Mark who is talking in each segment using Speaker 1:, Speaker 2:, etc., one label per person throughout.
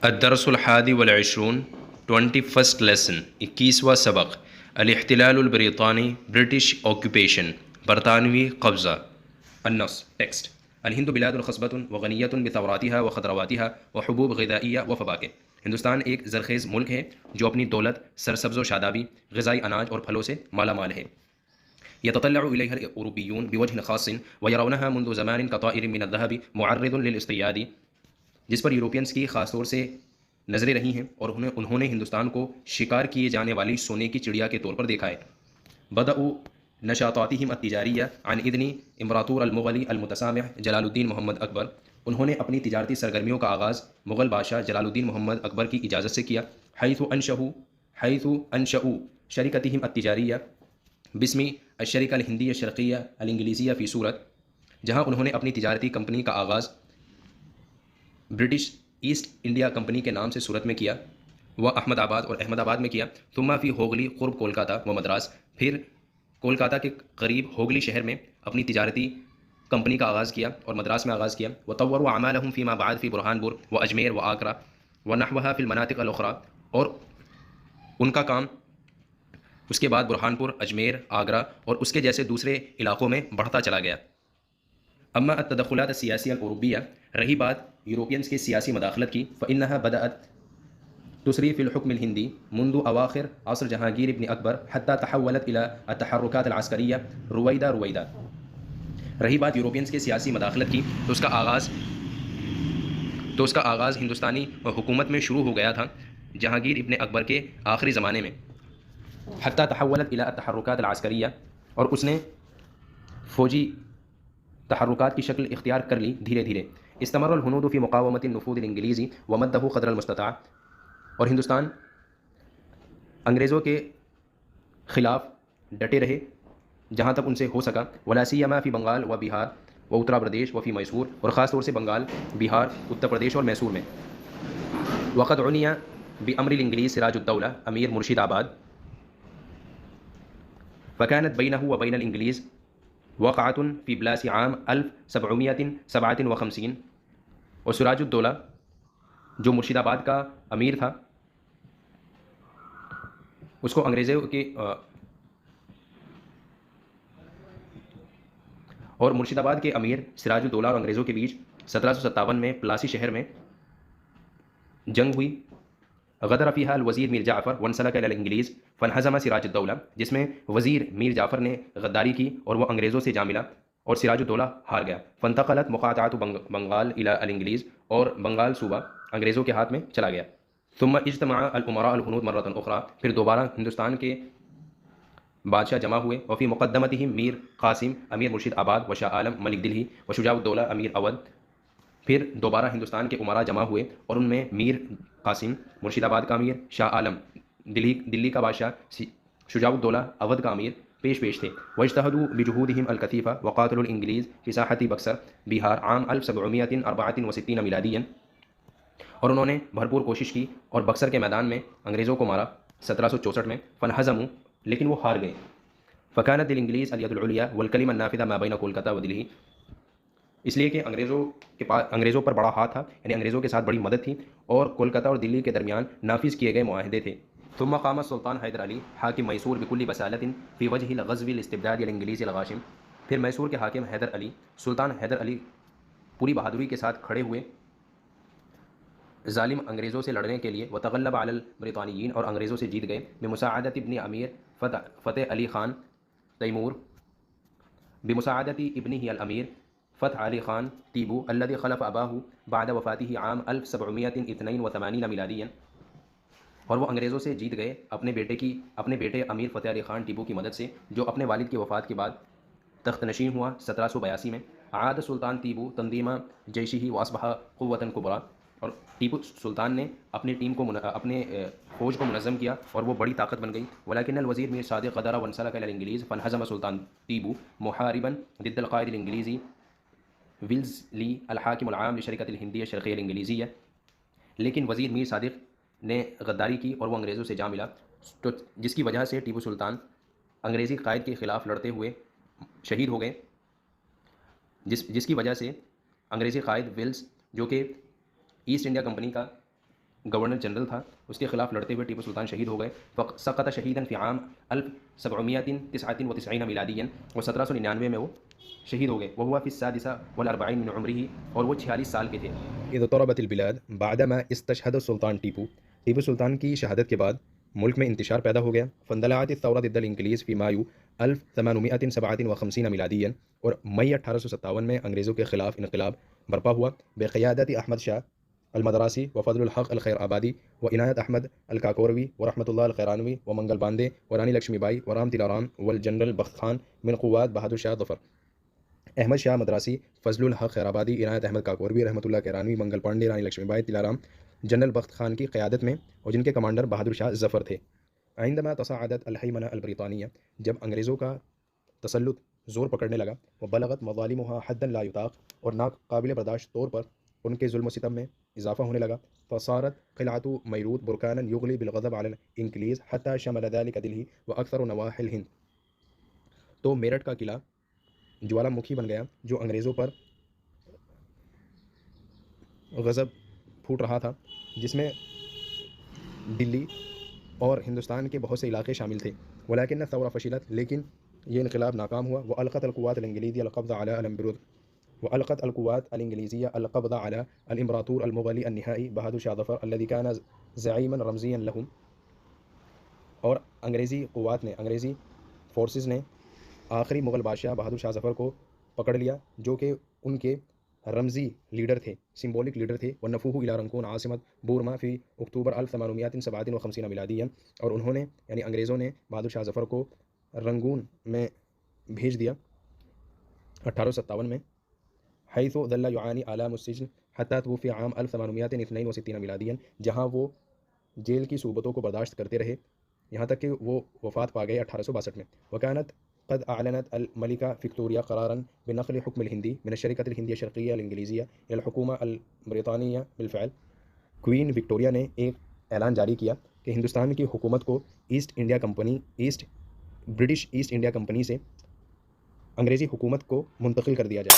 Speaker 1: الدرس الحادي والعشرون 21st lesson 21واں سبق الاحتلال البريطاني British occupation برطانوی قبضہ النص text الہند بلاد خصبة وغنیة بثوراتها وخضرواتها وحبوب غذائیہ وفواکہ ہندوستان ایک زرخیز ملک ہے جو اپنی دولت، سرسبز و شادابی، غذائی اناج اور پھلوں سے مالا مال ہے۔ يتطلع إليها الأوروبيون بوجه خاص ويرونها منذ زمان كطائر من الذهب معرض للاصطياد، جس پر یورپینس کی خاص طور سے نظریں رہی ہیں اور انہوں نے ہندوستان کو شکار کیے جانے والی سونے کی چڑیا کے طور پر دیکھا ہے۔ بدأوا نشاطاتهم التجاریہ عن اذن امپراطور المغلی المتسامح جلال الدین محمد اکبر، انہوں نے اپنی تجارتی سرگرمیوں کا آغاز مغل بادشاہ جلال الدین محمد اکبر کی اجازت سے کیا۔ حيث انشأوا شرکتهم التجاریہ باسم الشرکہ الہندیہ الشرقیہ الانگلیزیہ فی صورت، جہاں انہوں نے اپنی تجارتی کمپنی کا آغاز برٹش ایسٹ انڈیا کمپنی کے نام سے صورت میں کیا، وہ احمد آباد میں کیا۔ ثم فی ہوگلی قرب کولکاتہ و مدراس، پھر کولکاتہ کے قریب ہوگلی شہر میں اپنی تجارتی کمپنی کا آغاز کیا اور مدراس میں آغاز کیا۔ وطوروا اعمالهم فيما بعد في برہان پور و اجمیر و آگرہ ونحوها في المناطق الاخرى، اور ان کا کام اس کے بعد برہان پور، اجمیر، آگرہ اور اس کے جیسے دوسرے علاقوں میں بڑھتا چلا گیا۔ اما التدخلات السیاسیہ الاوروبیہ، رہی بات یورپینس کی سیاسی مداخلت کی، فإنها بدأت تسری في الحكم الهندي منذ أواخر عصر جهانگیر ابن اکبر حتى تحولت إلى التحركات العسكرية رویدہ۔ رہی بات یورپینس کی سیاسی مداخلت کی تو اس کا آغاز ہندوستانی حکومت میں شروع ہو گیا تھا جہانگیر ابن اکبر کے آخری زمانے میں۔ حتى تحولت إلى التحركات العسكرية، اور اس نے فوجی تحرکات کی شکل اختیار کر لی دھیرے دھیرے۔ استمر الهنود في مقاومة النفوذ الانگلیزی ومده قدر المستطاع، اور ہندوستان انگریزوں کے خلاف ڈٹے رہے جہاں تک ان سے ہو سکا۔ ولا سیما فی بنگال و بہار و اتر پردیش و فی میسور، اور خاص طور سے بنگال، بہار، اتر پردیش اور میسور میں۔ وقد عنی بامر الانگلیز سراج الدولہ امیر مرشد آباد، فكانت بينه وبين الانگلیز وقعت فی بلاس عام 1757، اور سراج الدولہ جو مرشد آباد کا امیر تھا اس کو انگریزوں کے اور مرشد آباد کے امیر سراج الدولہ اور انگریزوں کے بیچ 1757 میں پلاسی شہر میں جنگ ہوئی۔ غدر فیہا الوزیر میر جعفر وانسلک الی الانگلیز فانہزم سراج الدولہ، جس میں وزیر میر جعفر نے غداری کی اور وہ انگریزوں سے جا ملا اور سراج الدولہ ہار گیا۔ فانتقلت مقاطعۃ بنگال الی الانگلیز، اور بنگال صوبہ انگریزوں کے ہاتھ میں چلا گیا۔ ثم اجتمع الامراء الهنود مرۃ اخرى، پھر دوبارہ ہندوستان کے بادشاہ جمع ہوئے۔ وفی مقدمتہم میر قاسم امیر مرشد آباد و شاہ عالم ملک دلہی و شجاع الدولہ امیر اودھ، پھر دوبارہ ہندوستان کے امراء جمع ہوئے اور ان میں میر قاسم مرشد آباد کا امیر، شاہ عالم دلی کا بادشاہ، شجاع الدولہ اودھ کا امیر پیش تھے۔ واجتہدوا بجہودہم الکثیفہ وقاتلوا الانگلیز فی ساحۃ بکسر بہار عام 1764 میلادیا، اور انہوں نے بھرپور کوشش کی اور بکسر کے میدان میں انگریزوں کو مارا 1764 میں۔ فانہزموا، لیکن وہ ہار گئے۔ فکانت للانگلیز الید العلیٰ والکلمہ النافذہ ما بین کولکتہ و دلہی، اس لیے کہ انگریزوں پر بڑا ہاتھ تھا، یعنی انگریزوں کے ساتھ بڑی مدد تھی، اور کولکتہ اور دلی کے درمیان نافذ کیے گئے معاہدے تھے۔ ثم قام السلطان حیدر علی حاکم میسور بکل بسالۃ فی وجہ الغزو الاستبدادی الانگلیزی الغاشم، پھر میسور کے حاکم حیدر علی، سلطان حیدر علی پوری بہادری کے ساتھ کھڑے ہوئے ظالم انگریزوں سے لڑنے کے لیے۔ وتغلب علی البرطانیین، اور انگریزوں سے جیت گئے۔ بمساعدت ابن امیر فتح علی خان تیمور، بمساعدت ابنہ الامیر فتح علی خان تیبو الذي خلف اباہ بعد وفاتہ عام 1782 میلادیا، اور وہ انگریزوں سے جیت گئے اپنے بیٹے امیر فتح علی خان ٹیپو کی مدد سے، جو اپنے والد کی وفات کے بعد تخت نشین ہوا 1782 میں۔ عاد سلطان تیبو تنظیم جیشہ واصبح قوة کبریٰ، اور ٹیپو سلطان نے اپنے فوج کو منظم کیا اور وہ بڑی طاقت بن گئی۔ ولكن الوزیر میر صادق غدر وانسلک الی الانگلیز فانہزم سلطان تیبو محاربا ضد القائد الانگلیزی ویلزلی الحاکم العام لشرکۃ الہندیہ الشرقیہ الانگلیزیہ، لیکن وزیر میر صادق نے غداری کی اور وہ انگریزوں سے جا ملا، تو جس کی وجہ سے ٹیپو سلطان انگریزی قائد کے خلاف لڑتے ہوئے شہید ہو گئے، جس کی وجہ سے انگریزی قائد ویلز جو کہ ایسٹ انڈیا کمپنی کا گورنر جنرل تھا، اس کے خلاف لڑتے ہوئے ٹیپو سلطان شہید ہو گئے. سقط شہیدا فی عام 1799 میلادیا، اور 1799 میں وہ شہید ہو گئے. وهو في السادسة والأربعين من عمره، اور وہ 46 سال کے تھے. اذ طربت البلاد بعدما استشهد السلطان ٹیپو سلطان کی شہادت کے بعد ملک میں انتشار پیدا ہو گیا. فاندلعت الثورة ضد الانگلیز فی مایو 1857 میلادیا، اور مئی 1857 میں انگریزوں کے خلاف انقلاب برپا ہوا بقیادت احمد شاہ المدراسی وفضل الحق الخیر آبادی وعنایت احمد الکاکوروی ورحمۃ اللہ الخیرانوی ومنگل باندے ورانی لکشمی بائی ورام تلارام والجنرل بخت خان من قوات بہادر شاہ ظفر. احمد شاہ مدراسی، فضل الحق خیر آبادی، عنایت احمد کاکوروی، رحمۃ اللہ کیرانوی، منگل پانڈے، رانی لکشمی بائی، تلارام، جنرل بخت خان کی قیادت میں، اور جن کے کمانڈر بہادر شاہ ظفر تھے. عندما تصاعدت الحیمنہ البریطانیہ، جب انگریزوں کا تسلط زور پکڑنے لگا، وبلغت مظالمها حدا لا یطاق، اور ناقابل برداشت طور پر ان کے ظلم و ستم میں اضافہ ہونے لگا. فصارت قلعة میروت برکانا یغلی بالغضب على الانگلیز حتى شمل ذلك دلہی واکثر نواحی الہند. تو میرٹھ کا قلعہ جوالا مکھی بن گیا، جو انگریزوں پر غضب پھوٹ رہا تھا، جس میں دلی اور ہندوستان کے بہت سے علاقے شامل تھے. ولیکن الثورہ فشلت، لیکن یہ انقلاب ناکام ہوا. وألقت القوات الانگلیزیہ القبض على الامبراطور المغلی النہائی بہادر شاہ ظفر الذي كان زعیما رمزیا لهم، اور انگریزی قوات نے، انگریزی فورسز نے آخری مغل بادشاہ بہادر شاہ ظفر کو پکڑ لیا، جو کہ ان کے رمزی لیڈر تھے، سمبولک لیڈر تھے. ونفوه الى رنگون عاصمت بورما فی اکتوبر 1857 میلادیا، اور انہوں نے یعنی انگریزوں نے بہادر شاہ ظفر کو رنگون میں بھیج دیا 1857 میں. حیث ظل یعانی آلام السجن حتی توفی عام 1862 میلادیا، جہاں وہ جیل کی صعوبتوں کو برداشت کرتے رہے یہاں تک کہ وہ وفات پا گئے 1862 میں. وکانت قد اعلنت الملکہ وکٹوریہ قرارا بنقل حکم الہندی من الشرکۃ الہندیہ الشرقیہ الانگلیزیہ الى الحکومہ البریطانیہ بالفعل. کوئین وکٹوریہ نے ایک اعلان جاری کیا کہ ہندوستان کی حکومت کو برٹش ایسٹ انڈیا کمپنی سے انگریزی حکومت کو منتقل کر دیا جائے.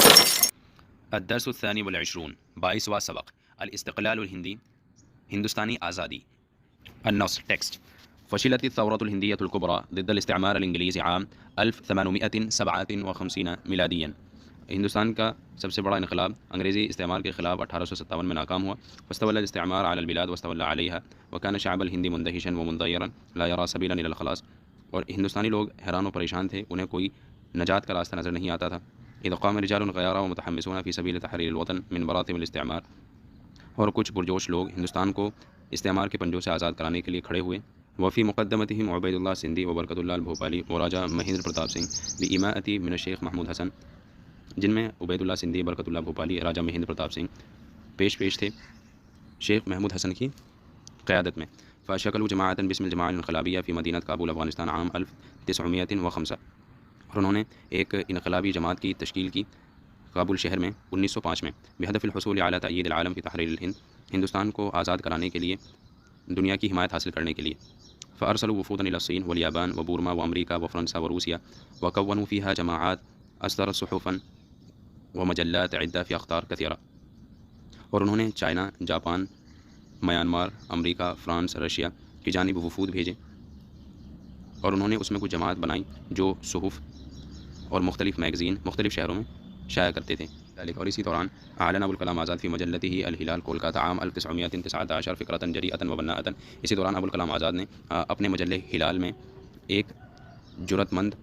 Speaker 2: الدرس الثاني والعشرون، 22واں سبق، الاستقلال الہندی، ہندوستانی آزادی. النص ٹیکسٹ. فشلت الثورة الهندية الكبرى ضد الاستعمار الانگلیزی عام 1857 میلادیا. ہندوستان کا سب سے بڑا انقلاب انگریزی استعمار کے خلاف 1857 میں ناکام ہوا. واستولى الاستعمار على البلاد واستولى عليها وكان شعب الهند مندهشا ومنضيرا لا يرى سبيلا الى الخلاص. اور ہندوستانی لوگ حیران و پریشان تھے، انہیں کوئی نجات کا راستہ نظر نہیں آتا تھا. اذ قام رجال غیارى ومتحمسون في سبيل تحرير الوطن من براثم الاستعمار. اور کچھ پرجوش لوگ ہندوستان کو استعمار کے پنجوں سے آزاد کرانے کے لیے کھڑے ہوئے. وفی مقدمتهم عبید اللہ سندھی وبرکت اللہ البھوپالی وراجہ مہیندر پرتاپ سنگھ بإماءتی من الشیخ محمود حسن، جن میں عبید اللہ سندھی، برکت اللہ بھوپالی، راجہ مہیندر پرتاپ سنگھ پیش تھے شیخ محمود حسن کی قیادت میں. فشکلوا جماعۃ باسم الجماعہ الانقلابیہ فی مدینہ کابل افغانستان عام 1905، اور انہوں نے ایک انقلابی جماعت کی تشکیل کی کابل شہر میں 1905 میں. بہدف الحصول علی تأیید العالم فی تحریر الہند، ہندوستان کو آزاد کرانے کے لیے، دنیا کی حمایت حاصل کرنے کے لیے. فارسلوا وفودا الى الصین والیابان وبورما وامریکا وفرنسا وروسیا وكونوا فيها جماعات اصدرت صحفا ومجلات عدہ فی اقطار کثیرہ. اور انہوں نے چائنا، جاپان، میانمار، امریکہ، فرانس، رشیا کی جانب وفود بھیجے، اور انہوں نے اس میں کچھ جماعت بنائی جو صحف اور مختلف میگزین مختلف شہروں میں شائع کرتے تھے. اور اسی دوران اعلن ابوالکلام آزاد فی مجلته الہلال کولکاتہ عام 1919 فکرة جریئة وبناءة. اسی دوران ابوالکلام آزاد نے اپنے مجلے ہلال میں ایک جرأت مند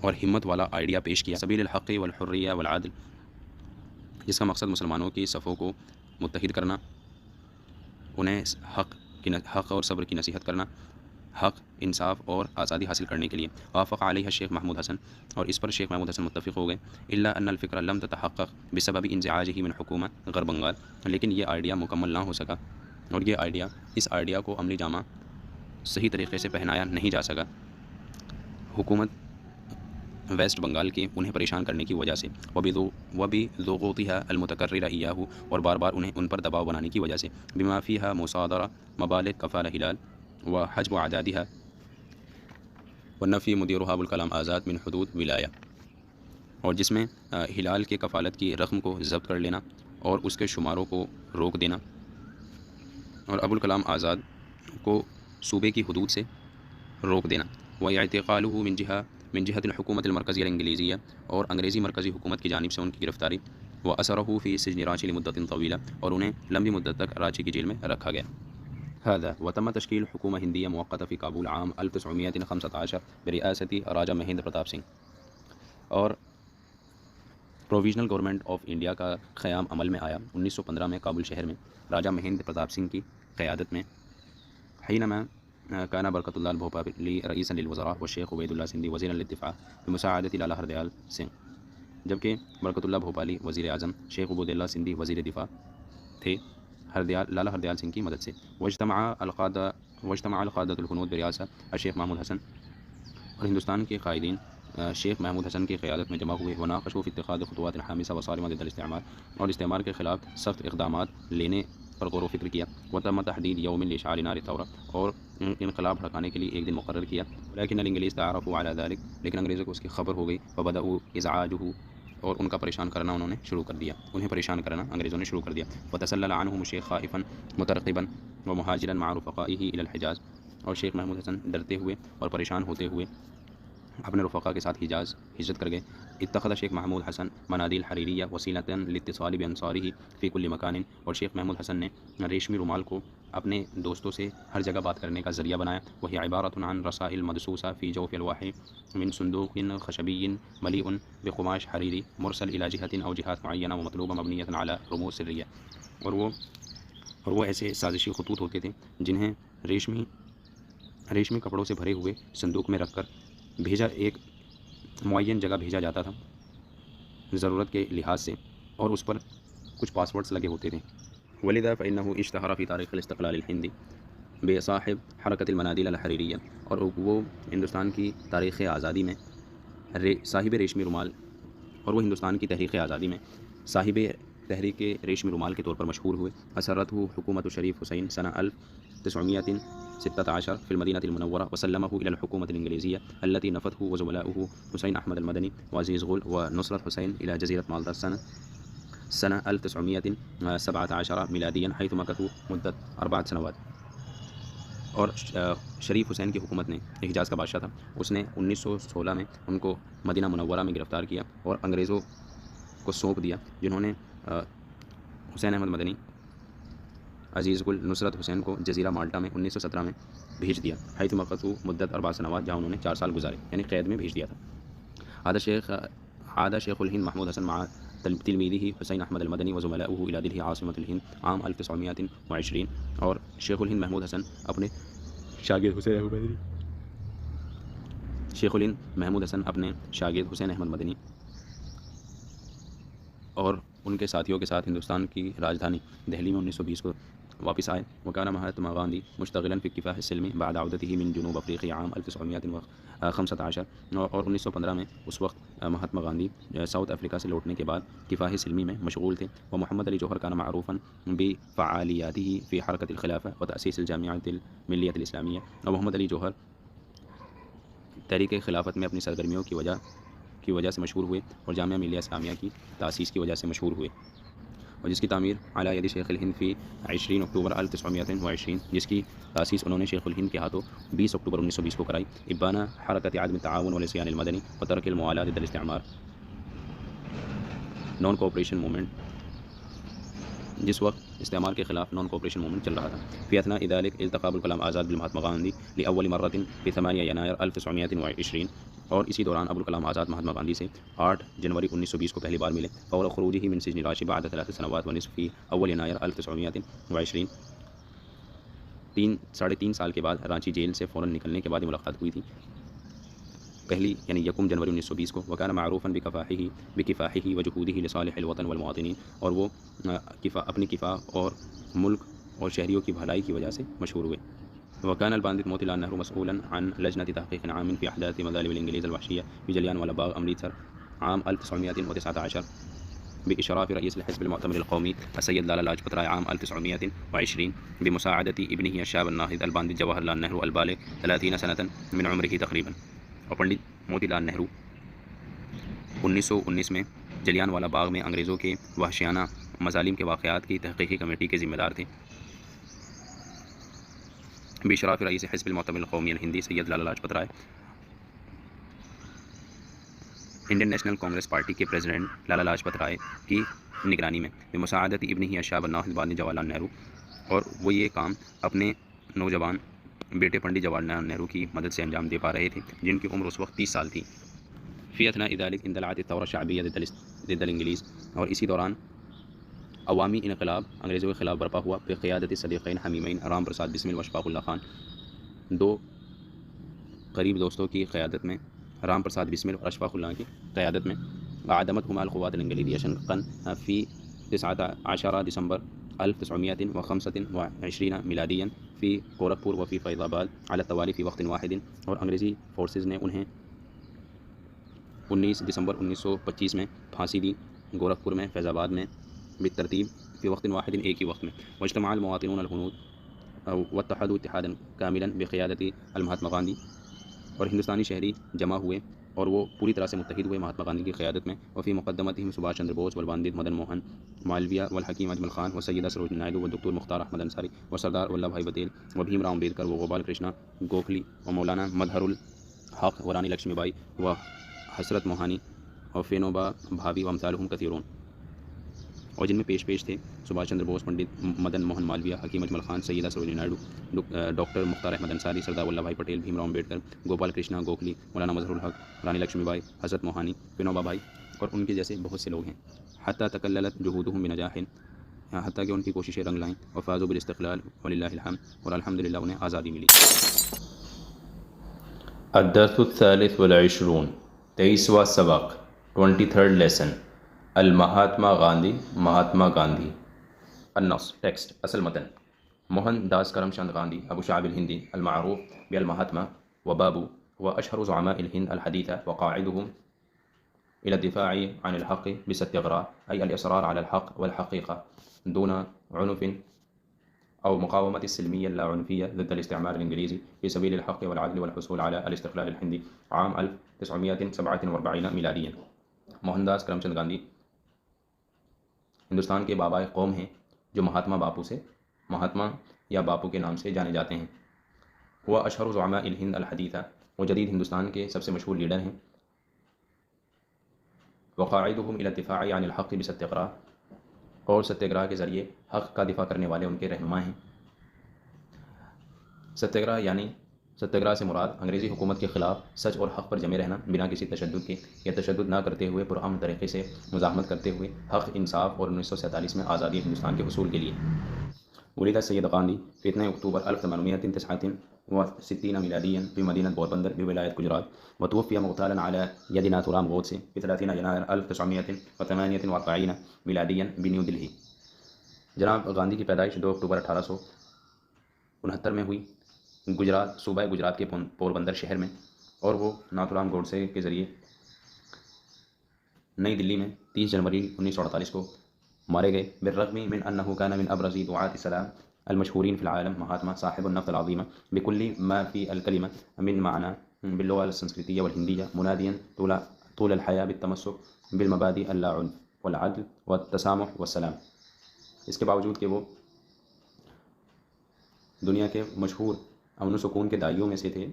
Speaker 2: اور ہمت والا آئیڈیا پیش کیا، سبیل الحق والحریہ والعدل، جس کا مقصد مسلمانوں کی صفوں کو متحد کرنا، انہیں حق اور صبر کی نصیحت کرنا، حق، انصاف اور آزادی حاصل کرنے کے لیے. وافق علیہ الشیخ محمود حسن، اور اس پر شیخ محمود حسن متفق ہو گئے. الا ان الفکر لم تتحقق بسبب انزعاجه من حکومت غرب بنگال، لیکن یہ آئیڈیا مکمل نہ ہو سکا، اور اس آئیڈیا کو عملی جامہ صحیح طریقے سے پہنایا نہیں جا سکا حکومت ویسٹ بنگال کے انہیں پریشان کرنے کی وجہ سے. وبضغوطها المتکررہ ایاہ، اور بار بار انہیں ان پر دباؤ بنانے کی وجہ سے. بما فیہا مصادرہ مبالغ کفالہ ہلال وحجب اعدادها والنفی مدیرها ابوالکلام آزاد من حدود ولایہ، اور جس میں ہلال کے کفالت کی رقم کو ضبط کر لینا اور اس کے شماروں کو روک دینا، اور ابوالکلام آزاد کو صوبے کی حدود سے روک دینا، واعتقالہ من جہت الحکومت المرکزیہ الانگلیزیہ، اور انگریزی مرکزی حکومت کی جانب سے ان کی گرفتاری، واسرہ فی سجن رانچی لمدت طویلہ، اور انہیں لمبی مدت تک رانچی کی جیل میں رکھا گیا. هذا وتم تشکیل حکومة ہندیہ مؤقتہ فی کابل عام 1915 برئاستی راجہ مہندر پرتاپ سنگھ، اور پروویژنل گورنمنٹ آف انڈیا کا قیام عمل میں آیا 1915 میں کابل شہر میں راجہ مہندر پرتاپ سنگھ کی قیادت میں. حینما كان برکت اللہ البھوپالی رئیسا للوزراء والشیخ عبید اللہ سندھی وزیرا للدفاع بمساعدة لالہ ہردیال سنگھ، جبکہ برکت اللہ بھوپالی وزیر اعظم، شیخ عبید اللہ سندھی وزیر دفاع تھے لالہ ہردیال سنگھ کی مدد سے. واجتمع القادة الہنود برئاسہ الشیخ محمود حسن، اور ہندوستان کے قائدین شیخ محمود حسن کی قیادت میں جمع ہوئے. وناقشوا فی اتخاذ خطوات حامسہ وصارمہ ضد الاستعمار، اور استعمار کے خلاف سخت اقدامات لینے پر غور و فکر کیا. وتم تحدید یوم لاشعال نار الثورہ، اور انقلاب بھڑکانے کے لیے ایک دن مقرر کیا. لیکن الانگلیز تعارفوا علی ذلک، لیکن انگریزوں کو اس کی خبر ہو گئی. وبدأوا ازعاجہ، اور ان کا پریشان کرنا انہوں نے شروع کر دیا، انہیں پریشان کرنا انگریزوں نے شروع کر دیا. وتسلل عنہم الشیخ خائفا مترقبا ومہاجرا مع رفقائہ الی الحجاز، اور شیخ محمود حسن ڈرتے ہوئے اور پریشان ہوتے ہوئے اپنے رفقا کے ساتھ حجاز ہجرت کر گئے. اتخذ شیخ محمود حسن منادیل حریریہ وسیلۃ للاتصال بانصارہ فی کل مکان، اور شیخ محمود حسن نے ریشمی رومال کو اپنے دوستوں سے ہر جگہ بات کرنے کا ذریعہ بنایا. وہی عبارۃ عن رسائل مدسوسہ فی جوف الواح من صندوق خشبی ملیء بقماش حریری مرسل الی جہت او جہات معینہ ومطلوبہ مبنیۃ علی رموز سریہ، اور وہ ایسے سازشی خطوط ہوتے تھے جنہیں ریشمی کپڑوں سے بھرے ہوئے صندوق میں رکھ کر ایک معین جگہ بھیجا جاتا تھا ضرورت کے لحاظ سے، اور اس پر کچھ پاسورڈز لگے ہوتے تھے. ولذا فإنه اشتہر فی تاریخ الاستقلال الہندی بصاحب حرکت المنادیل الحریریہ، اور وہ ہندوستان کی تاریخ آزادی میں صاحب ریشمی رومال، اور وہ ہندوستان کی تحریک آزادی میں صاحب تحریک ریشمی رومال کے طور پر مشہور ہوئے. اثرته حکومت شریف حسین سنہ 1916 في المدينة المنورة، وسلمه إلى الحكومة الإنجليزية التي نفته وزملاؤه حسين أحمد المدني وعزيز غول ونصرت حسين إلى جزيرة مالطا سنة 1917 ميلاديا، حيث مكثوا مدة 4 سنوات. اور شریف حسین کی حکومت نے، حجاز کا بادشاہ تھا، اس نے 1916 میں ان کو مدینہ منورہ میں گرفتار کیا اور انگریزوں کو سونپ دیا، جنہوں نے حسین احمد مدنی، عزیز گل، نصرت حسین کو جزیرہ مالٹا میں 1917 میں بھیج دیا. حیث مقتو مدت 4 سنوات، جہاں انہوں نے 4 سال گزارے، یعنی قید میں بھیج دیا تھا. عاد شیخ الہند محمود حسن مع تلمیذہ حسین احمد المدنی وزملاؤہ الی دلہی عاصمۃ الہند عام 1920، اور شیخ الہند محمود حسن اپنے شاگرد حسین احمد مدنی اور ان کے ساتھیوں کے ساتھ ہندوستان کی راجدھانی دہلی میں 1920 کو واپس آئے. وكان مہاتما گاندھی مشتغلا في الكفاح السلمی بعد عودته من جنوب افریقہ عام 1915، اور 1915 میں اس وقت مہاتما گاندھی ساؤتھ افریقہ سے لوٹنے کے بعد کفاح سلمی میں مشغول تھے. ومحمد علی جوہر كان معروفا بفعالیاته في حرکت الخلافہ وتأسیس الجامعۃ الملیۃ الاسلامیہ، اور محمد علی جوہر تحریک خلافت میں اپنی سرگرمیوں کی وجہ سے مشہور ہوئے، اور جامعہ ملیہ اسلامیہ کی تاسیس کی وجہ سے مشہور ہوئے، اور جس کی تعمیر علی ید شیخ الہند فی 20 اکتوبر 1920، جس کی تاسیس انہوں نے شیخ الہند کے ہاتھوں 20 اکتوبر 1920 کو کرائی. ابانہ حرکت عدم التعاون والعصیان المدنی وترک الموالاة ضد الاستعمار، نان کوآپریشن موومنٹ، جس وقت استعمار کے خلاف نان کوآپریشن موومنٹ چل رہا تھا. فی اثناء ذلك التقى ابوالکلام آزاد بالمہاتما گاندھی لأول مرة في 8 ینایر 1920، اور اسی دوران ابوالکلام آزاد مہاتما گاندھی سے 8 جنوری 1920 کو پہلی بار ملے. فور خروجه من سجن رانچی بعد 3 سنوات ونصف في اول ینایر 1920، 3.5 سال کے بعد رانچی جیل سے فوراً نکلنے کے بعد ملاقات ہوئی تھی، پہلی یعنی 1 جنوری 1920 کو. وكان معروفا بکفاحه وجهوده لصالح الوطن والمواطنین، اور وہ اپنی کفاح اور ملک اور شہریوں کی بھلائی کی وجہ سے مشہور ہوئے. وكان الباندit موتی لال نہرو مسؤولا عن لجنة تحقیق عام في احداث مظالم الانگلیز الوحشیہ في جلیانوالہ باغ امرتسر عام 1919 بإشراف رئيس الحزب المعتمر القومي السيد لالا لاجپت رائے عام 1920 بمساعدة ابنه الشاب الناهض الباندit جواہر لال نہرو البالغ 30 سنة من عمره تقریبا. اور پنڈت موتی لال نہرو 1919 میں جلیان والا باغ میں انگریزوں کے وحشیانہ مظالم کے واقعات کی تحقیقی کمیٹی کے ذمہ دار تھے. بإشراف رئيس حزب المعتمد القومي الهندي سید لالہ لاجپت رائے. انڈین نیشنل کانگریس پارٹی کے پریزیڈنٹ لالہ لاجپت رائے کی نگرانی میں بمساعدت ابن ہی الشاب الناہض بانی جواہر لال نہرو، اور وہ یہ کام اپنے نوجوان بیٹے پنڈت جواہر لال نہرو کی مدد سے انجام دے پا رہے تھے، جن کی عمر اس وقت 30 سال تھی. فی اثناء ذلك اندلعت الثورة الشعبية ضد الانگلیس، اور اسی دوران عوامی انقلاب انگریزوں کے خلاف برپا ہوا بقیادت صدیقین حمیمین رام پرساد بسمل و اشفاق اللہ خان. دو قریب دوستوں کی قیادت میں، رام پرساد بسمل اور اشفاق اللہ کی قیادت میں، اعدمتهما القوات الانگلیزیہ شنقا فی 19 دسمبر 1925 میلادیا فی گورکھپور و فی فیض آباد علی التوالی فی وقت واحد. اور انگریزی فورسز نے انہیں 19 دسمبر 1925 میں پھانسی دی، گورکھپور میں، فیض آباد میں، بالترتیب فی وقت واحد، ایک ہی وقت میں. واجتمع المواطنون الهنود واتحدوا اتحادا کاملا بقیادت المہاتما گاندھی، اور ہندوستانی شہری جمع ہوئے اور وہ پوری طرح سے متحد ہوئے مہاتما گاندھی کی قیادت میں. وفی مقدمتہم سبھاش چندر بوس والباندت مدن موہن مالویہ والحکیم اجمل خان وسیدہ سروجنی نائیڈو والدکتور مختار احمد انصاری وسردار ولبھ بھائی پٹیل وبھیم راؤ امبیڈکر وگوپال کرشنا گوکھلی ومولانا مظہر الحق ورانی لکشمی بائی وحسرت موہانی وفینوبا بھاوی وامثالہم کثیرون. اور جن میں پیش تھے سبھاش چندر بوس، پنڈت مدن موہن مالویہ، حکیم اجمل خان، سیدہ سروجنی نائیڈو، ڈاکٹر مختار احمد انصاری، سردار ولبھ بھائی پٹیل، بھیم راؤ امبیڈکر، گوپال کرشنا گوکھلی، مولانا مظہر الحق، رانی لکشمی بائی، حسرت موہانی، فینوبا بھائی اور ان کے جیسے بہت سے لوگ ہیں. حتیٰ تکللت جہودہم بنجاح، حتیٰ کہ ان کی کوششیں رنگ لائیں. وفازوا بالاستقلال وللہ الحمد، اور الحمدللہ انہیں آزادی ملی.
Speaker 1: الدرس الثالث والعشرون، 23واں سبق، 23rd لیسن، المہاتما غاندھی، مہاتما گاندھی. النص ٹیکسٹ، اصل متن. موہن داس کرم چند گاندھی ابو شعب الہندی المعروف بالمہاتما وبابو وأشهر زعماء الهند الحديثة وقاعدهم إلى الدفاع عن الحق بالستيغرا، أي الإصرار على الحق والحقيقة دون عنف أو مقاومة السلمية اللاعنفية ضد الاستعمار الإنجليزي في سبيل الحق والعدل والحصول على الاستقلال الهندي عام 1947 میلاديا. موہن داس کرم چند گاندھی ہندوستان کے بابائے قوم ہیں جو مہاتما باپو سے، مہاتما یا باپو کے نام سے جانے جاتے ہیں. وہ اشہر زعماء الہند الحدیثہ، وہ جدید ہندوستان کے سب سے مشہور لیڈر ہیں. وقاعدہم الی الدفاع عن الحق بستیغرا، اور ستیہ کے ذریعے حق کا دفاع کرنے والے ان کے رہنما ہیں. ستیہ یعنی ستیہ سے مراد انگریزی حکومت کے خلاف سچ اور حق پر جمے رہنا، بنا کسی تشدد کے یا تشدد نہ کرتے ہوئے پرامن طریقے سے مزاحمت کرتے ہوئے حق، انصاف اور 1947 میں آزادی ہندوستان کے حصول کے لیے. ولد سید گاندھی في 2 اکتوبر 1869 ميلاديا في مدينة بوربندر بولاية گجرات، وتوفي مغتالا على يد ناتورام گوڈسے في 30 يناير 1948 ميلاديا بنيو دلہی. جناب گاندھی کی پیدائش 2 اکتوبر 1869 میں ہوئی گجرات، صوبہ گجرات کے پوربندر شہر میں، اور وہ ناتورام گوڈسے کے ذریعے نئی دلی میں 30 جنوری 1948 کو مارے گئے. بالرغم من انه كان من ابرز دعاة السلام المشهورين في العالم، مہاتما صاحب النفط العظيمة بكل ما في الكلمة من معنى باللغة السنسكريتية والهندية، مناديا طول الحياة بالتمسك بالمبادئ اللاعنف والعدل والتسامح والسلام. اس کے باوجود کہ وہ دنیا کے مشہور امن و سکون کے داعیوں میں سے تھے،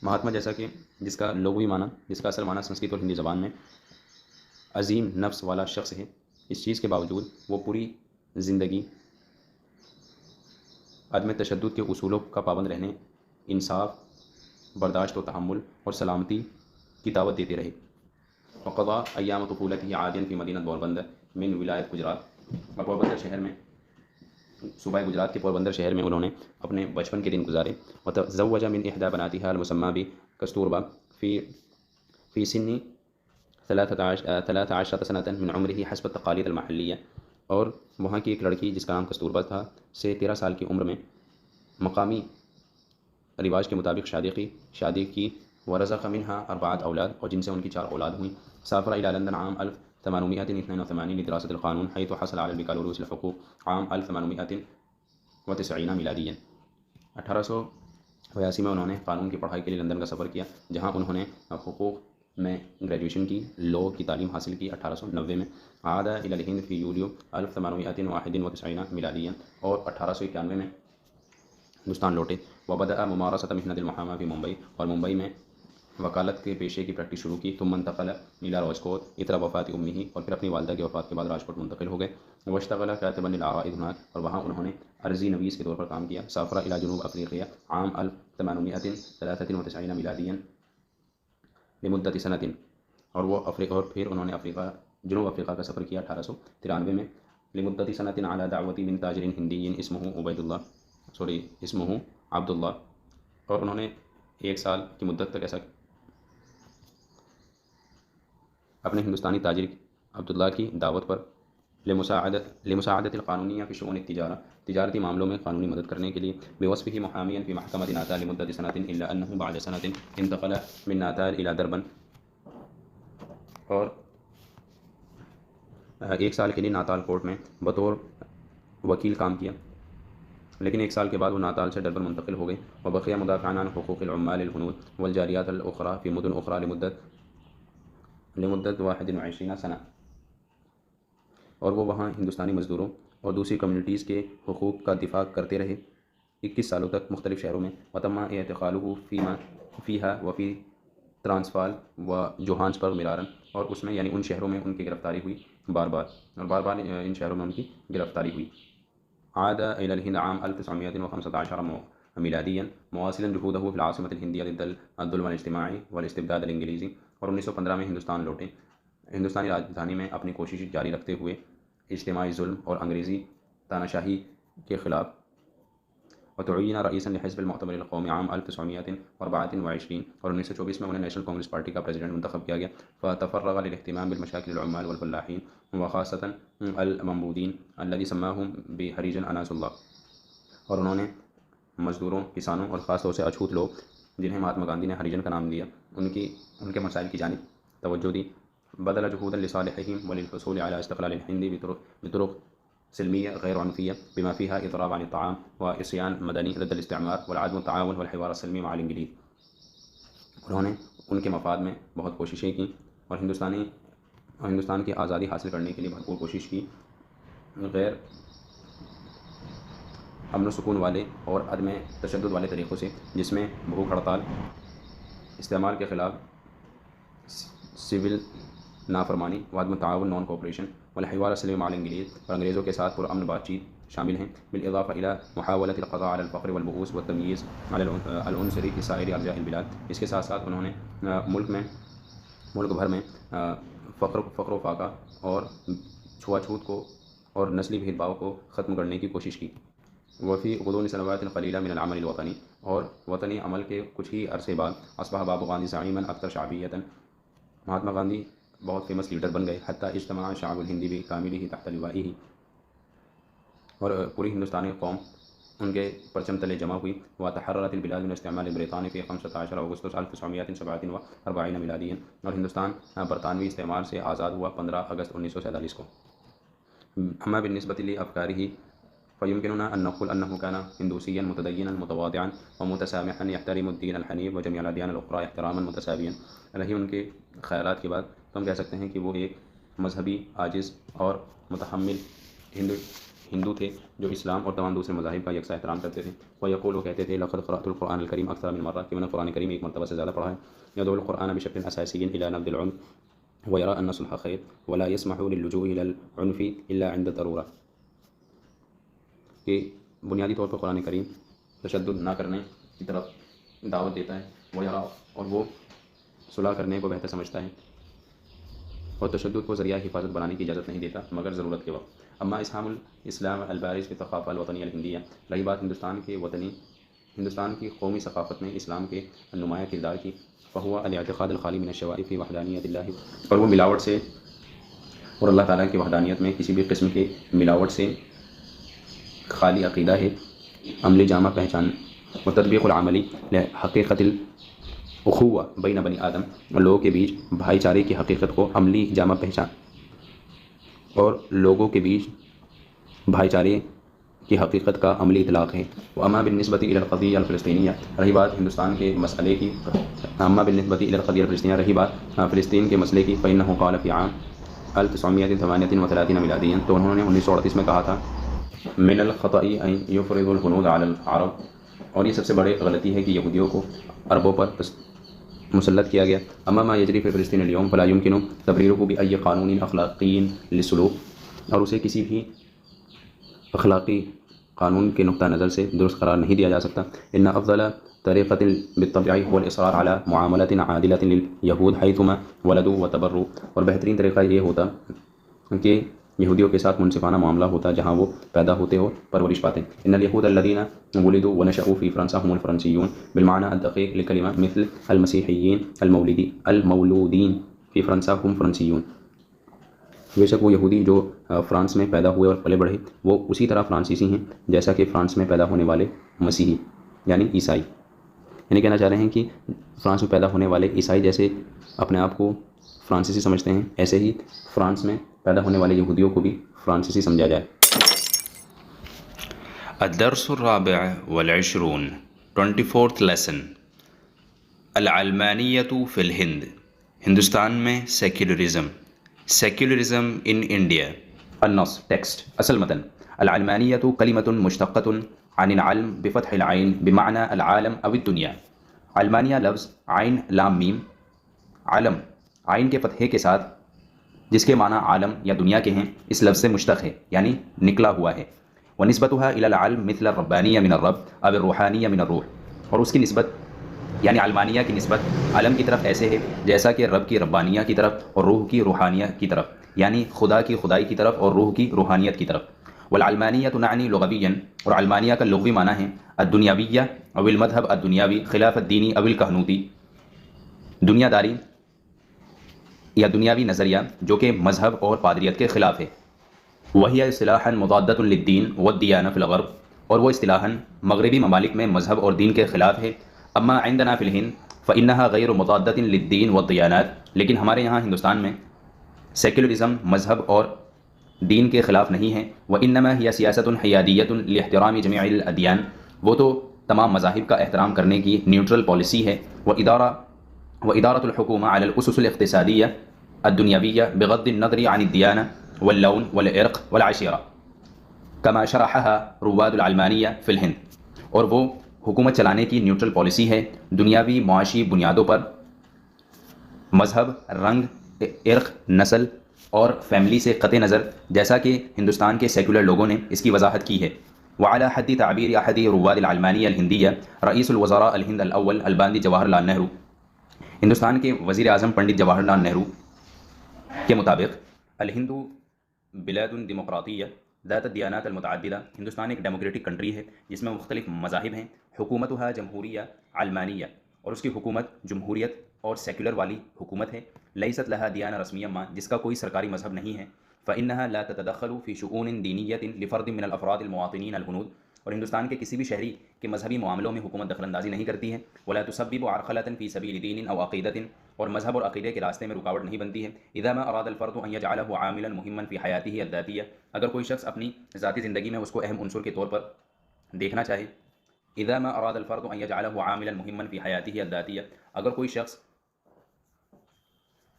Speaker 1: مہاتما جیسا کہ جس کا لغوی معنی، جس کا اصل معنی سنسکرت اور ہندی زبان میں عظیم نفس والا شخص ہے، اس چیز کے باوجود وہ پوری زندگی عدم تشدد کے اصولوں کا پابند رہنے، انصاف، برداشت و تحمل اور سلامتی کی دعوت دیتے رہے. وقضى ایام طفولته عادیا فی مدینہ بوربندر من ولایت گجرات، اور پوربندر شہر میں، صوبہ گجرات کے پوربندر شہر میں انہوں نے اپنے بچپن کے دن گزارے. وتزوج من احدى بناتها المسمى بکستوربا في سن 13 سنة من عمره حسب التقالید المحلیہ، اور وہاں کی ایک لڑکی جس کا نام کستوربا تھا سے 13 سال کی عمر میں مقامی رواج کے مطابق شادی کی. ورزق منها 4 اولاد، اور جن سے ان کی 4 اولاد ہوئیں. سافر الى لندن عام 1882 لدراسة القانون، حيث حصل على البكالوريوس الحقوق عام 1890 میلاديا. 1882 میں انہوں نے قانون کی پڑھائی کے لیے لندن کا سفر کیا، جہاں انہوں نے حقوق میں گریجویشن کی، لاء کی تعلیم حاصل کی 1890 میں. عاد الى الہند فی یولیو 1891 میلادیا، اور 1891 میں
Speaker 2: ہندوستان لوٹے وبدأ ممارسة محنة المحاماة في ممبئی، اور ممبئی میں وکالت کے پیشے کی پریکٹس شروع کی. ثم انتقل الى راجکوٹ اثر وفات امه، اور پھر اپنی والدہ کی وفات کے بعد راجکوٹ منتقل ہو گئے. واشتغل كاتبا للآراء هناك، اور وہاں انہوں نے عرضی نویس کے طور پر کام کیا. سافر الى جنوب افریقیہ عام 1893 میلادیا لمدت سنة، اور وہ اور پھر انہوں نے جنوب افریقہ کا سفر کیا 1893 میں لمدت سنة على دعوت من تاجر ہندی اسمه عبد اللہ، اور انہوں نے 1 سال کی مدت تک ایسا اپنے ہندوستانی تاجر عبداللہ کی دعوت پر لمساعدت القانونیہ فی شؤون التجارہ، تجارتی معاملوں میں قانونی مدد کرنے کے لیے. بوصفه محامیا فی محکمۃ ناتال لمدت سنة الا انه بعد سنة انتقل من ناتال الى دربن، اور 1 سال کے لیے ناتال کورٹ میں بطور وکیل کام کیا، لیکن 1 سال کے بعد وہ ناتال سے ڈربن منتقل ہو گئے. وبقي مدافعا عن حقوق العمال الهنود والجاليات الأخرى في مدن أخرى لمدت 21 سنة، اور وہ وہاں ہندوستانی مزدوروں اور دوسری کمیونٹیز کے حقوق کا دفاع کرتے رہے 21 سالوں تک مختلف شہروں میں. وتم اعتقاله فيها وفي ترانسفال و جوہانسبرگ مرارا، اور اس میں یعنی ان شہروں میں ان کی گرفتاری ہوئی بار بار ان شہروں میں ان کی گرفتاری ہوئی. عاد إلى الهند عام 1915 میلادیا مواصلا جهوده في العاصمة الهندية ضد الظلم الاجتماعي والاستبداد الانگلیزی، اور 1915 میں ہندوستان لوٹے، ہندوستانی راجدھانی میں اپنی کوشش جاری رکھتے ہوئے اجتماعی ظلم اور انگریزی تاناشاہی کے خلاف. وتعین رئیسا لحزب المؤتمر القومی عام 1924، اور 1924 میں انہیں نیشنل کانگریس پارٹی کا پریزیڈنٹ منتخب کیا گیا. فتفرغ للاهتمام بالمشاكل العمال والفلاحين وخاصة المنبودين الذي سماهم بهریجن اناس اللہ، اور انہوں نے مزدوروں، کسانوں اور خاص طور سے اچھوت لوگ جنہیں مہاتما گاندھی نے ہریجن کا نام دیا ان کے مسائل کی جانب توجہ دی. بدل جهودا لصالحهم وللحصول على استقلال الهند بطرق سلمية غير عنفية بما فيها إضراب عن الطعام وعصيان مدني ضد الاستعمار والعدم والتعاون والحوار السلمي مع الانگلیز. انہوں نے ان کے مفاد میں بہت کوششیں کی اور ہندوستان کی آزادی حاصل کرنے کے لیے بھرپور کوشش کی. غیر امن و سکون والے اور عدم تشدد والے طریقوں سے، جس میں بھوک ہڑتال، استعمال کے خلاف سول نافرمانی، وعدم تعاون نان کوپریشن، والحوار السلمی مع الانگلیز، اور انگریزوں کے ساتھ پرامن بات چیت شامل ہیں. بالاضافہ الى محاولۃ القضاء علی الفقر والبؤوس والتمییز علی العنصری فی سائر ارجاء البلاد. اس کے ساتھ ساتھ انہوں نے ملک بھر میں فقر و فاقہ اور چھوا چھوت کو اور نسلی بھید بھاؤ کو ختم کرنے کی کوشش کی. وفی غضون سنوات قلیلہ من العمل الوطنی، اور وطنی عمل کے کچھ ہی عرصے بعد اصبح بابو گاندھی زعیما اکثر شعبیتا، مہاتما گاندھی بہت فیمس لیڈر بن گئے. حتیٰ اجتماع الشعب الہندی بکاملہ تحت لوائہ، اور پوری ہندوستانی قوم ان کے پرچم تلے جمع ہوئی. وتحررت البلاد من استعمال البرطاني في 15 اگست 1947 میلادیا، اور ہندوستان برطانوی استعمار سے آزاد ہوا 15 اگست 1947 کو. اما بالنسبة لأفكاره فيمكننا أن نقول أنه كان هندوسيا متدينا متواضعا ومتسامحا يحترم الدين الحنيف وجميع الأديان الأخرى احتراما متساويا. رہی ان کے خیالات کی بات تو ہم کہہ سکتے ہیں کہ وہ ایک مذہبی، عاجز اور متحمل ہندو تھے جو اسلام اور تمام دوسرے مذاہب کا یکساں احترام کرتے تھے. ويقول، وہ کہتے تھے، لقد قرأت القرآن الكريم أكثر من مرة، کہ میں نے قرآن کریم 1 مرتبہ سے زیادہ پڑھا ہے. يدعو القرآن بشكل أساسي إلى نبذ العنف ويرى أن الصلح خير ولا يسمح للجوء إلى العنف إلا عند الضرورة. کہ بنیادی طور پر قرآن کریم تشدد نہ کرنے کی طرف دعوت دیتا ہے، اور وہ صلح کرنے کو بہتر سمجھتا ہے، اور تشدد کو ذریعہ حفاظت بنانے کی اجازت نہیں دیتا مگر ضرورت کے وقت. اما اسہام الاسلام البارز فی الثقافہ الوطنیہ الہندیہ، رہی بات ہندوستان کی قومی ثقافت میں اسلام کے نمایاں کردار کی، فہو الاعتقاد الخالی من الشوائب فی وحدانیت اللہ، اور وہ ملاوٹ سے اور اللہ تعالیٰ کی وحدانیت میں کسی بھی قسم کے ملاوٹ سے خالی عقیدہ ہے. عملی جامع پہچان و تطبیق العملی حقیقت الاخوہ بین بنی آدم، لوگوں کے بیچ بھائی چارے کی حقیقت کو عملی جامع پہچان، اور لوگوں کے بیچ بھائی چارے کی حقیقت کا عملی اطلاق ہے. واما بالنسبۃ الی القضیہ الفلسطینیہ، رہی بات ہندوستان کے مسئلے کی، اما بالنسبۃ الی القضیہ الفلسطینیہ، رہی بات فلسطین کے مسئلے کی، فانہ قال فی عام 1938 میلادیا، تو انہوں نے 1938 میں کہا تھا، من الخطأ ان يفرض الهنود على العرب اور یہ سب سے بڑی غلطی ہے کہ یہودیوں کو عربوں پر مسلط کیا گیا. اما ما یجری فی فلسطین اليوم فلا يمكن تبریرہ بأی قانون اخلاقی للسلوک، اور اسے کسی بھی اخلاقی قانون کے نقطہ نظر سے درست قرار نہیں دیا جا سکتا. ان افضل طریقۃ بالطبع هو الاصرار على معاملۃ عادلۃ لليهود حيثما ولدوا وتبروا، اور بہترین طریقہ یہ ہوتا کہ یہودیوں کے ساتھ منصفانہ معاملہ ہوتا جہاں وہ پیدا ہوتے اور پرورش پاتے. ان اليهود الذين ولدوا ونشأوا في فرنسا هم الفرنسيون بالمعنى الدقيق للكلمة، مثل المسيحيين المولودين في فرنسا هم فرنسيون. بے شک وہ یہودی جو فرانس میں پیدا ہوئے اور پلے بڑھے وہ اسی طرح فرانسیسی ہیں جیسا کہ فرانس میں پیدا ہونے والے مسیحی یعنی عیسائی. یعنی کہنا چاہ رہے ہیں کہ فرانس میں پیدا ہونے والے عیسائی جیسے اپنے آپ کو فرانسیسی سمجھتے ہیں، ایسے ہی فرانس میں پیدا ہونے والے یہودیوں کو بھی فرانسیسی سمجھا جائے.
Speaker 1: الدرس الرابع والعشرون 24th lesson العلمانیت فی الہند، ہندوستان میں سیکولرزم ان انڈیا.
Speaker 2: النص ٹیکسٹ اصل متن. العلمانیت کلمۃ مشتقۃ عن العلم بفتح العین بمعنى العالم او الدنیا. علمانیہ لفظ عین لام میم علم عین کے فتحے کے ساتھ جس کے معنی عالم یا دنیا کے ہیں اس لفظ سے مشتق ہے یعنی نکلا ہوا ہے. ونسبتها الى العلم مثل الربانیہ من الرب او الروحانیہ من الروح، اور اس کی نسبت یعنی علمانیہ کی نسبت علم کی طرف ایسے ہے جیسا کہ رب کی ربانیہ کی طرف اور روح کی روحانیہ کی طرف، یعنی خدا کی خدائی کی طرف اور روح کی روحانیت کی طرف. والعلمانیۃ تعنی لغویا، اور علمانیہ کا لغوی معنی ہے الدنیاویہ او المذہب الدنیاوی خلاف الدینی او الکہنوتی، دنیا داری یا دنیاوی نظریہ جو کہ مذہب اور پادریت کے خلاف ہے. وہی اصطلاحا مضادۃ للدین والدیانہ فی الغرب، اور وہ اصطلاحا مغربی ممالک میں مذہب اور دین کے خلاف ہے. اما عندنا فی الہند فانها غیر مضادۃ للدین والدیانات، لیکن ہمارے یہاں ہندوستان میں سیکولرزم مذہب اور دین کے خلاف نہیں ہے. وانما هي سیاست حیادیۃ لاحترام جمیع الادیان، وہ تو تمام مذاہب کا احترام کرنے کی نیوٹرل پالیسی ہے. وادارۃ الحکومہ علی الاسس الاقتصادیہ الدنیاویہ بغض النظر عن الدیانہ واللون والعرق والعشیرہ کما شرحها رواد العلمانیہ فی الہند، اور وہ حکومت چلانے کی نیوٹرل پالیسی ہے دنیاوی معاشی بنیادوں پر، مذہب، رنگ، عرق، نسل اور فیملی سے قطع نظر، جیسا کہ ہندوستان کے سیکولر لوگوں نے اس کی وضاحت کی ہے. وعلى حد تعبیر احد رواد العلمانیہ الہندیہ رئیس الوزراء الہند الاول الباندی جواہر لال نہرو، ہندوستان کے وزیر اعظم پنڈت جواہر لال نہرو کے مطابق الہند بلاد ڈیموقراطیہ ذات الدیانات المتعددہ، ہندوستان ایک ڈیموکریٹک کنٹری ہے جس میں مختلف مذاہب ہیں. حکومتها جمہوریہ علمانیہ، اور اس کی حکومت جمہوریت اور سیکولر والی حکومت ہے. لیست لها دیانہ رسمیہ ما، جس کا کوئی سرکاری مذہب نہیں ہے. فإنها لا تتدخل في شؤون دینیة لفرد من الافراد المواطنین الهنود، اور ہندوستان کے کسی بھی شہری کے مذہبی معاملوں میں حکومت دخل اندازی نہیں کرتی ہے. ولا تسبب عرقلة في سبيل دین او عقیدة، اور مذہب اور عقیدے کے راستے میں رکاوٹ نہیں بنتی ہے. اذا ما اراد الفرد ان يجعله عاملا مهما في حياته الذاتية، اگر کوئی شخص اپنی ذاتی زندگی میں اس کو اہم عنصر کے طور پر دیکھنا چاہے. اذا ما اراد الفرد ان يجعله عاملا مهما في حياته الذاتية، اگر کوئی شخص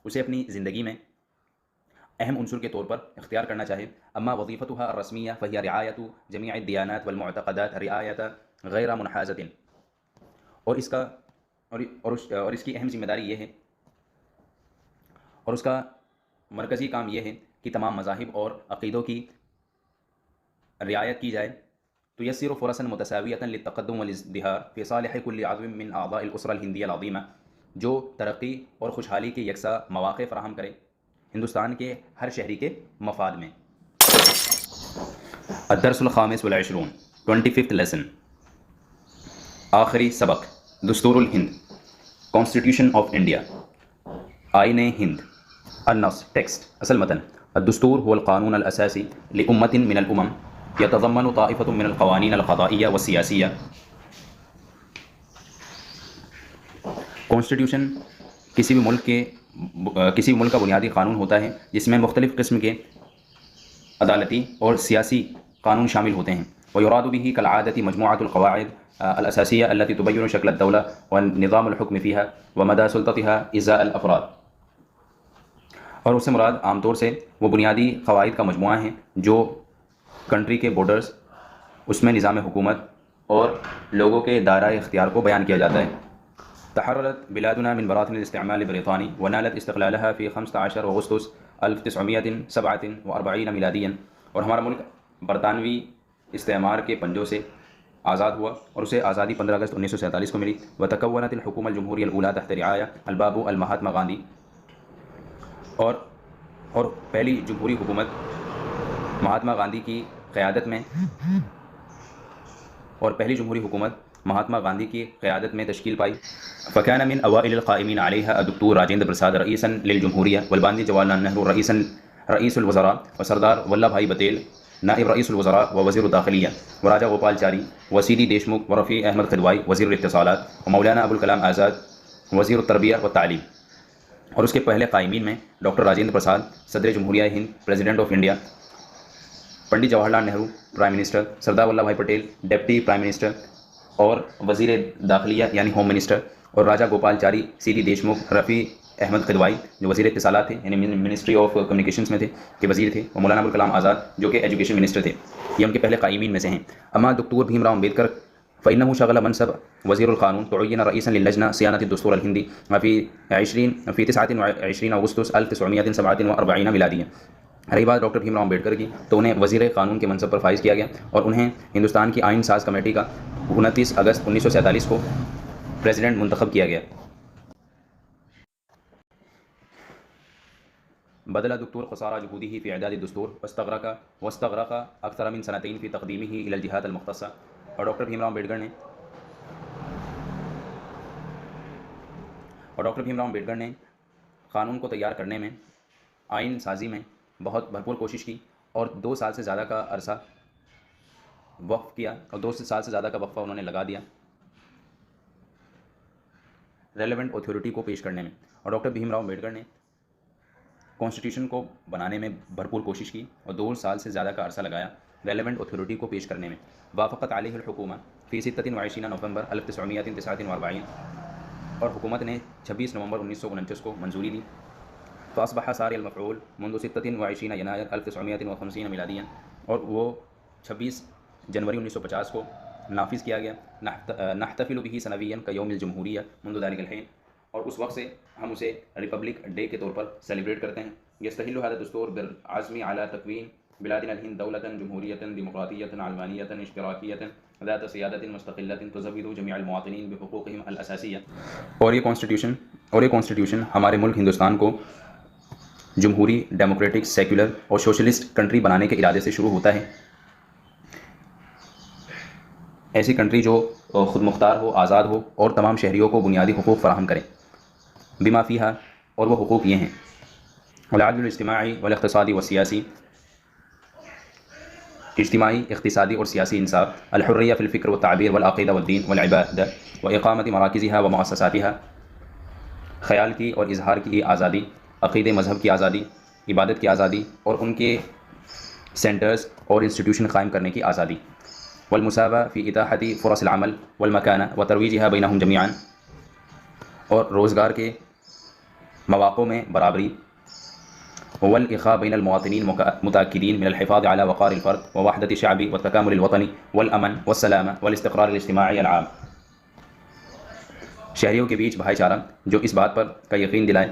Speaker 2: اسے اپنی زندگی میں اہم عنصر کے طور پر اختیار کرنا چاہے. اما وظیفتها الرسمیہ فهي رعایة جمیع الدیانات والمعتقدات رعایة غیر منحازة، اور اس کا اور اس کی اہم ذمہ داری یہ ہے اور اس کا مرکزی کام یہ ہے کہ تمام مذاہب اور عقیدوں کی رعایت کی جائے. تیسر فرصا متساویة للتقدم والازدہار في صالح كل عضو من اعضاء الاسرة الہندیہ العظیمہ، جو ترقی اور خوشحالی کے یکساں مواقع فراہم کرے ہندوستان کے ہر شہری کے مفاد میں. الدرس الخامس والعشرون 25th lesson آخری سبق. دستور الہند کانسٹیٹیوشن آف انڈیا، آئین ہند. النص ٹیکسٹ اصل متن. الدستور هو القانون الاساسی لأمة من الامم يتضمن طائفة من القوانين القضائية والسياسية. کانسٹیٹیوشن کسی بھی ملک کا بنیادی قانون ہوتا ہے جس میں مختلف قسم کے عدالتی اور سیاسی قانون شامل ہوتے ہیں. ويراد به كالعادة مجموعة القواعد الأساسية التي تبين شكل الدولة ونظام الحكم فيها ومدى سلطتها إزاء الأفراد. اور اس سے مراد عام طور سے وہ بنیادی قواعد کا مجموعہ ہیں جو کنٹری کے بارڈرز، اس میں نظام حکومت اور لوگوں کے دائرہ اختیار کو بیان کیا جاتا ہے۔ تحررت بلادنا من براثن الاستعمال البريطاني ونالت استقلالها في 15 اغسطس 1947 میلادیا، اور ہمارا ملک برطانوی استعمار کے پنجوں سے آزاد ہوا اور اسے آزادی 15 اگست 1947 کو ملی۔ وتكونت الحکومة الجمہوریہ الأولى تحت رعاية البابو المہاتما گاندھی، اور پہلی جمہوری حکومت مہاتما گاندھی کی قیادت میں تشکیل پائی۔ فكان من أوائل القائمين عليها الدكتور راجندر پرساد رئيسا للجمهورية، والباندی جواہر لال نہرو رئیس الوزراء، وسردار ولبھ بھائی پٹیل نائب رئیس الوزراء ووزیر الداخلیہ، وراجہ گوپال چاری، وسی ڈی دیشمکھ ورفیع احمد قدوائی وزیر الاتصالات، ومولانا ابوالکلام آزاد وزیر التربیہ والتعلیم۔ اور اس کے پہلے قائمین میں ڈاکٹر راجندر پرساد صدر جمہوریہ ہند president of India, Pandit Jawahar Lal Nehru prime minister, Sardar Vallabh بھائی پٹیل ڈپٹی پرائم منسٹر اور وزیر داخلیہ یعنی ہوم منسٹر، اور راجہ گوپال چاری، سی ڈی دیشمکھ، رفیع احمد قدوائی جو وزیر اتصالات تھے یعنی منسٹری آف کمیونیکیشنز میں تھے کے وزیر تھے، اور مولانا ابوالکلام آزاد جو کہ ایجوکیشن منسٹر تھے۔ یہ ان کے پہلے قائمین میں سے ہیں۔ اما دکتور بھیم راؤ امبیڈکر فإنه شغل منصب وزیر القانون، تعین رئیسا للجنة صيانة الدستور الهندي في 29 اغسطس 1947 میلادیہ۔ رہی بات ڈاکٹر بھیم راؤ امبیڈکر کی، تو انہیں وزیر قانون کے منصب پر فائز کیا گیا اور انہیں ہندوستان کی آئین ساز کمیٹی کا 29 اگست 1947 کو پریزیڈنٹ منتخب کیا گیا۔ بذل الدكتور قصارى جهوده في إعداد الدستور واستغرق أكثر من 2 في تقديمه إلى الجهات المختصة۔ اور ڈاکٹر بھیم راؤ امبیڈکر نے قانون کو تیار کرنے میں، آئین سازی میں بہت بھرپور کوشش کی، اور 2 سال سے زیادہ کا عرصہ وقف کیا، اور 2 سال سے زیادہ کا وقفہ انہوں نے لگا دیا ریلیونٹ اتھارٹی کو پیش کرنے میں۔ اور ڈاکٹر بھیم راؤ امبیڈکر نے کانسٹیٹیوشن کو بنانے میں بھرپور کوشش کی اور 2 سال سے زیادہ کا عرصہ لگایا ریلیونٹ اتھارٹی کو پیش کرنے میں۔ وافقت علیہ الحکومہ فی 26 نومبر 1949، اور حکومت نے 26 نومبر 1949 کو منظوری دی۔ فاصبح ساری المفعول منذ 26 ینایر 1950 میلادیا، اور وہ 26 جنوری 1950 کو نافذ کیا گیا۔ نحتفل به سنویا کیوم الجمہوریہ منذ ذلك الحین، اور اس وقت سے ہم اسے ریپبلک ڈے کے طور پر سیلیبریٹ کرتے ہیں۔ یستحل هذا الدستور بالعزم على تكوين بلادنا الهند دولة جمهورية ديمقراطية علمانية اشتراكية ذات سيادة مستقلة تزود جميع المواطنين بحقوقهم الأساسية۔ اور یہ کانسٹیٹیوشن ہمارے ملک ہندوستان کو جمہوری، ڈیموکریٹک، سیکولر اور سوشلسٹ کنٹری بنانے کے ارادے سے شروع ہوتا ہے۔ ایسی کنٹری جو خود مختار ہو، آزاد ہو اور تمام شہریوں کو بنیادی حقوق فراہم کرے۔ بما فیہا، اور وہ حقوق یہ ہیں: العدل الاجتماعی والاقتصادی والسیاسی، اجتماعی، اقتصادی اور سیاسی انصاف، الحریہ فی الفکر والتعبیر والعقیدہ والدین والعبادہ واقامت مراکزها ومؤسساتها، خیال کی اور اظہار کی آزادی، عقیدے مذہب کی آزادی، عبادت کی آزادی اور ان کے سینٹرز اور انسٹیٹیوشن قائم کرنے کی آزادی، والمساواة فی اتاحت فرص العمل والمکانہ وترویجها بینہم جمیعا، اور روزگار کے مواقع میں برابری، والاخاء بین المواطنین متأکدین من الحفاظ على وقار الفرد ووحدة الشعب والتكامل الوطني والامن والسلامة والاستقرار الاجتماعی العام، شہریوں کے بیچ بھائی چارہ جو اس بات پر کا یقین دلائے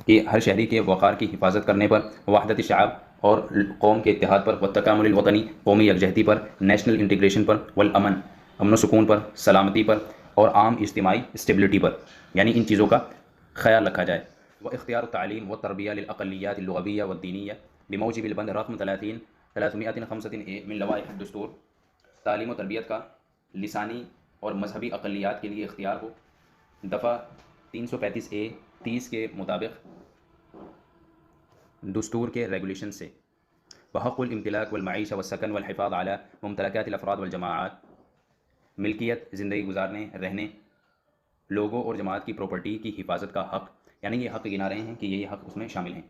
Speaker 2: کہ ہر شہری کے وقار کی حفاظت کرنے پر، وحدت الشعب اور قوم کے اتحاد پر، والتکامل الوطنی قومی یکجہتی پر، نیشنل انٹیگریشن پر، والامن امن و سکون پر، سلامتی پر، اور عام اجتماعی اسٹیبلٹی پر، یعنی ان چیزوں کا خیال رکھا جائے۔ واختیار التعلیم والتربیہ للاقلیات اللغویہ والدینیہ بموجب البند رقم 305 من لوائح الدستور، تعلیم و تربیت کا لسانی اور مذہبی اقلیات کے لیے اختیار ہو، دفعہ 335(a)(30) کے مطابق دستور کے ریگولیشن سے۔ وحق الامتلاک والمعیشہ والسکن والحفاظ علی ممتلکات الافراد والجماعات، ملکیت، زندگی گزارنے، رہنے، لوگوں اور جماعت کی پراپرٹی کی حفاظت کا حق، یعنی یہ حق گنا رہے ہیں کہ یہ حق اس میں شامل ہیں۔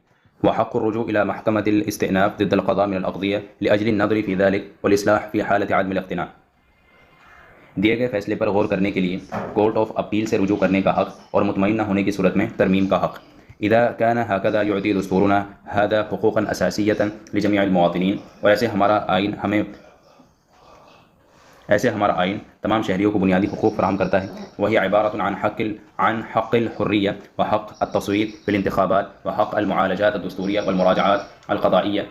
Speaker 2: وحق الرجوع الى محکمة الاستئناف ضد القضاء من الأقضية لأجل النظر في ذلك والإصلاح في حالة عدم الاقتناع، دیے گئے فیصلے پر غور کرنے کے لیے کورٹ آف اپیل سے رجوع کرنے کا حق اور مطمئن نہ ہونے کی صورت میں ترمیم کا حق۔ اذا كان هكذا يعطي دستورنا هذا حقوقا اساسية لجميع المواطنين، اور ایسے ہمارا آئین ہمیں ایسے ہمارا آئین تمام شہریوں کو بنیادی حقوق فراہم کرتا ہے. وہی عبارت عن حق الحریہ وحق التصویت فی الانتخابات وحق المعالجات الدستوریہ والمراجعات القضائیہ.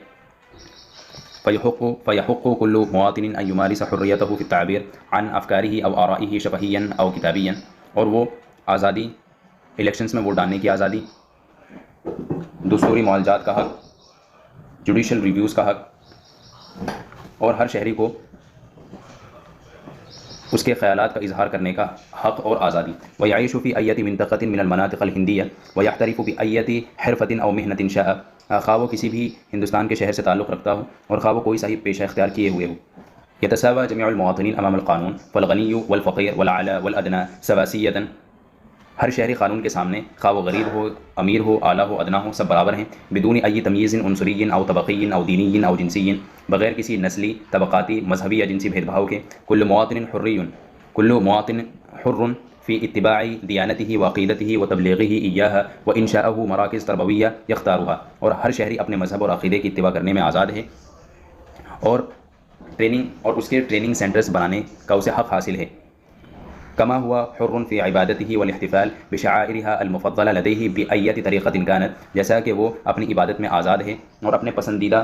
Speaker 2: فيحق كل مواطن أن يمارس حريته في التعبير عن أفكاره أو آرائه شفهيا أو كتابيا. اور وہ آزادی، الیکشنز میں ووٹ ڈالنے کی آزادی، دستوری معالجات کا حق، جوڈیشل ریویوز کا حق، اور ہر شہری کو اس کے خیالات کا اظہار کرنے کا حق اور آزادی. ويعيش في أي منطقة من المناطق الهندية ويحترف بأي حرفة أو مهنة شاء. خواہ وہ کسی بھی ہندوستان کے شہر سے تعلق رکھتا ہو اور خواہ وہ کوئی صحیح پیشہ اختیار کیے ہوئے ہو. يتساوى جميع المواطنين أمام القانون فالغني والفقير والأعلى والأدنى سواسية. ہر شہری قانون کے سامنے، خواہ وہ غریب ہو، امیر ہو، اعلیٰ ہو، ادنا ہو، سب برابر ہیں. بدون أي تمييز عنصري أو طبقي أو ديني أو جنسي. بغیر کسی نسلی، طبقاتی، مذہبی یا جنسی بھید بھاؤ کے. كل مواطن حر في اتباع دیانته وعقیدته وتبلیغه إياها وإنشاءه مراکز تربویہ يختارها. اور ہر شہری اپنے مذہب اور عقیدے کی اتباع کرنے میں آزاد ہے اور اس کے ٹریننگ سینٹرز بنانے کا اسے حق حاصل ہے. كما هو حر في عبادته والاحتفال بشعائرها المفضلة لديه بأية طریقة كانت. جیسا کہ وہ اپنی عبادت میں آزاد ہے اور اپنے پسندیدہ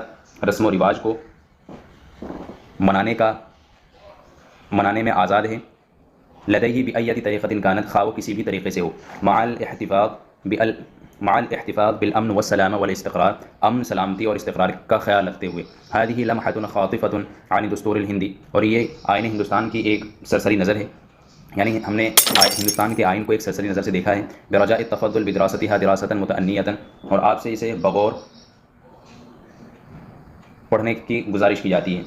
Speaker 2: رسم و رواج کو منانے میں آزاد ہے. لديه بأية طریقة كانت، خواہ وہ کسی بھی طریقے سے ہو. مع الاحتفاظ بالامن والسلامة والاستقرار، امن، سلامتی اور استقرار کا خیال رکھتے ہوئے. هذه لمحة خاطفة عن الدستور الهندي. اور یہ آئین ہندوستان کی ایک سرسری نظر ہے، یعنی ہم نے ہندوستان کے آئین کو ایک سرسری نظر سے دیکھا ہے. برجاء التفضل بدراستها دراسة متأنية. اور آپ سے اسے بغور پڑھنے کی گزارش کی جاتی ہے.